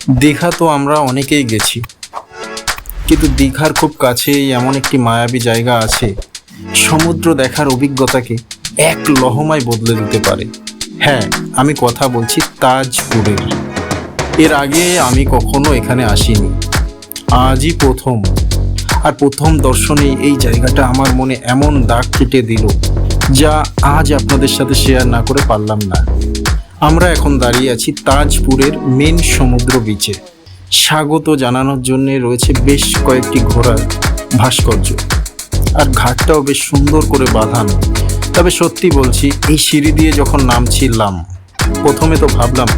দীঘা তো আমরা অনেকেই গেছি, কিন্তু দীঘার খুব কাছেই এমন একটি মায়াবী জায়গা আছে সমুদ্র দেখার অভিজ্ঞতাকে এক লহমায় বদলে দিতে পারে। হ্যাঁ, আমি কথা বলছি তাজপুরের। এর আগে আমি কখনো এখানে আসিনি, আজই প্রথম। আর প্রথম দর্শনেই এই জায়গাটা আমার মনে এমন দাগ কেটে দিল, যা আজ আপনাদের সাথে শেয়ার না করে পারলাম না। আমরা এখন দাঁড়িয়ে আছি তাজপুরের মেন সমুদ্র বিচে। স্বাগত জানানোর জন্য রয়েছে বেশ কয়েকটি ঘোড়ার ভাস্কর্য, আর ঘাটটাও বেশ সুন্দর করে বাঁধানো। তবে সত্যি বলছি, এই সিঁড়ি দিয়ে যখন নামছিলাম, প্রথমে তো ভাবলাম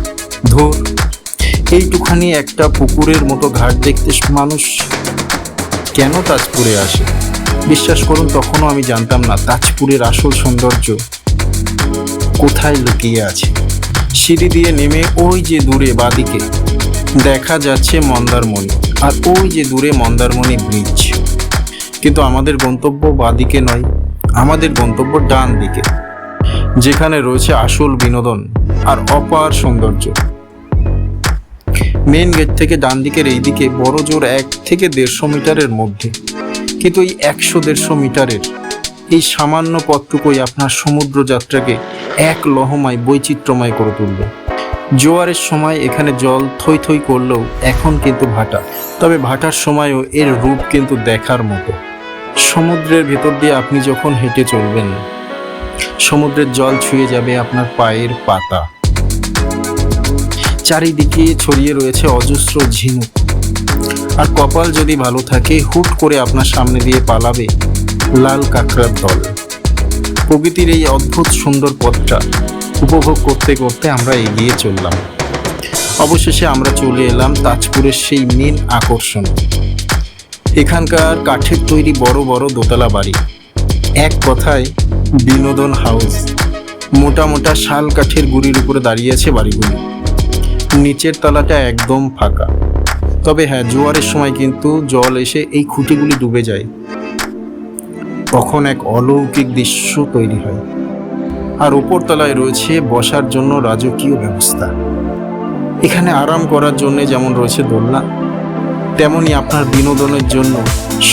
ধুর, এইটুখানি একটা পুকুরের মতো ঘাট দেখতে মানুষ কেন তাজপুরে আসে। বিশ্বাস করুন, তখনও আমি জানতাম না তাজপুরের আসল সৌন্দর্য কোথায় লুকিয়ে আছে। সিঁড়ি দিয়ে নেমে ওই যে দূরে বাঁদিকে দেখা যাচ্ছে মন্দারমণি, আর ওই যে দূরে মন্দারমণি ব্রিজ। কিন্তু আমাদের গন্তব্য বাঁদিকে নয়, আমাদের গন্তব্য ডান দিকে, যেখানে রয়েছে আসল বিনোদন আর অপার সৌন্দর্য। মেন গেট থেকে ডান দিকের এই দিকে বড় জোর 1 থেকে 150 মিটারের মধ্যে। কিন্তু এই 100-150 মিটারের এই সামান্য পথটুকুই আপনার সমুদ্র যাত্রাকে এক লহমায় বৈচিত্র্যময় করে তুলবে। জোয়ারের সময় এখানে জল থই থই করলেও এখন কিন্তু ভাটা, তবে ভাটার সময়ও এর রূপ কিন্তু দেখার মতো। সমুদ্রের ভেতর দিয়ে আপনি যখন হেঁটে চলবেন, সমুদ্রের জল ছুঁয়ে যাবে আপনার পায়ের পাতা। চারিদিকে ছড়িয়ে রয়েছে অজস্র ঝিনুক, আর কপাল যদি ভালো থাকে, হুট করে আপনার সামনে দিয়ে পালাবে লাল কাঁকড়ার দল। প্রকৃতির এই অদ্ভুত সুন্দর পথটা উপভোগ করতে করতে আমরা এগিয়ে চললাম। অবশেষে আমরা চলে এলাম তাজপুরের সেই মেন আকর্ষণ। এখানকার কাঠের তৈরি বড় বড় দোতলা বাড়ি, এক কথায় বিনোদন হাউস। মোটা মোটা শাল কাঠের গুঁড়ির উপরে দাঁড়িয়ে আছে বাড়িগুলি। নিচের তলাটা একদম ফাঁকা। তবে হ্যাঁ, জোয়ারের সময় কিন্তু জল এসে এই খুঁটিগুলি ডুবে যায়, তখন এক অলৌকিক দৃশ্য তৈরি হয়। আর উপর তলায় রয়েছে বসার জন্য রাজকীয় ব্যবস্থা। এখানে আরাম করার জন্য যেমন রয়েছে দোলনা, তেমনি আপনার বিনোদনের জন্য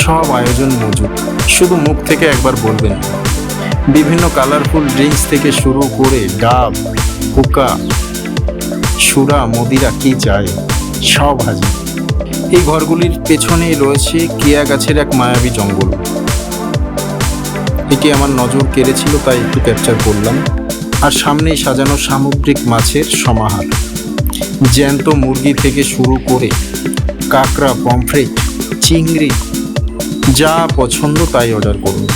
সব আয়োজন মজুদ। শুধু মুখ থেকে একবার বলবেন। বিভিন্ন কালারফুল ড্রিঙ্কস থেকে শুরু করে ডাব, হুক্কা, সুরা, মদিরা, কি চাই, সব হাজির। এই ঘরগুলির পেছনেই রয়েছে কেয়া গাছের এক মায়াবী জঙ্গল। এটি আমার নজর কেড়েছিল, তাই একটু ক্যাপচার করলাম। আর সামনেই সাজানো সামুদ্রিক মাছের সমাহার। জ্যান্ত মুরগি থেকে শুরু করে কাঁকড়া, পমফ্রেট, চিংড়ি, যা পছন্দ তাই অর্ডার করুন।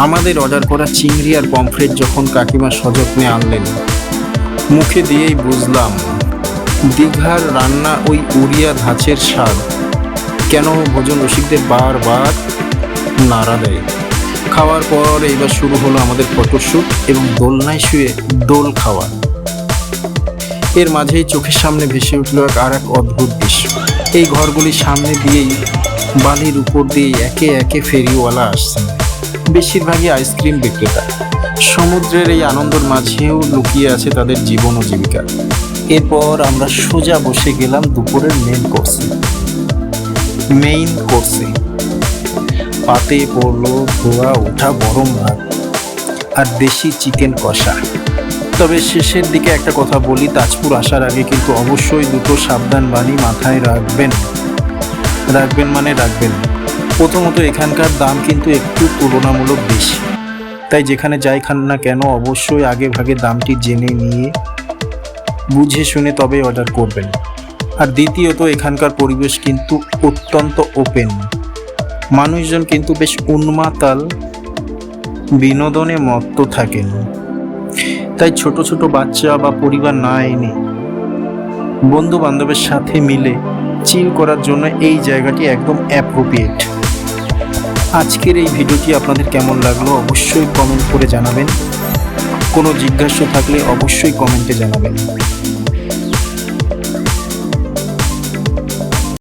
আমাদের অর্ডার করা চিংড়ি আর পমফ্রেট যখন কাকিমা সযত্নে আনলেন, মুখে দিয়েই বুঝলাম দীঘার রান্না ওই উড়িয়া ধাঁচের স্বাদ কেন ভোজন রসিকদের বারবার নাড়া দেয়। খাওয়ার পর এইবার শুরু হলো আমাদের ফটোশ্যুট এবং দোলনায় শুয়ে দোল খাওয়া। এর মাঝেই চোখের সামনে ভেসে উঠল আর এক অদ্ভুত দৃশ্য। এই ঘরগুলির সামনে দিয়েই বালির উপর দিয়ে একে একে ফেরিওয়ালা আসছেন, বেশিরভাগই আইসক্রিম বিক্রেতা। সমুদ্রের এই আনন্দের মাঝেও লুকিয়ে আছে তাদের জীবন ও জীবিকা। এরপর আমরা সোজা বসে গেলাম দুপুরের মেইন কোর্সে। পাতে পড়লো ধোয়া ওঠা গরম ভাত আর দেশি চিকেন কষা। তবে শেষের দিকে একটা কথা বলি, তাজপুর আসার আগে কিন্তু অবশ্যই দুটো সাবধান বাণী মাথায় রাখবেন। প্রথমত, এখানকার দাম কিন্তু একটু তুলনামূলক বেশি, তাই যেখানে যাই খান না কেন অবশ্যই আগে ভাগে দামটি জেনে নিয়ে বুঝে শুনে তবে অর্ডার করবেন। আর দ্বিতীয়ত, এখানকার পরিবেশ কিন্তু অত্যন্ত ওপেন। মানুষজন কিন্তু বেশ উন্মাতাল, বিনোদনে মত্ত থাকেন। তাই ছোট ছোট বাচ্চা বা পরিবার না এনে বন্ধু বান্ধবের সাথে মিলে চিল করার জন্য এই জায়গাটি একদম অ্যাপ্রোপ্রিয়েট। আজকের এই ভিডিওটি আপনাদের কেমন লাগলো অবশ্যই কমেন্ট করে জানাবেন। কোনো জিজ্ঞাসা থাকলে অবশ্যই কমেন্টে জানাবেন।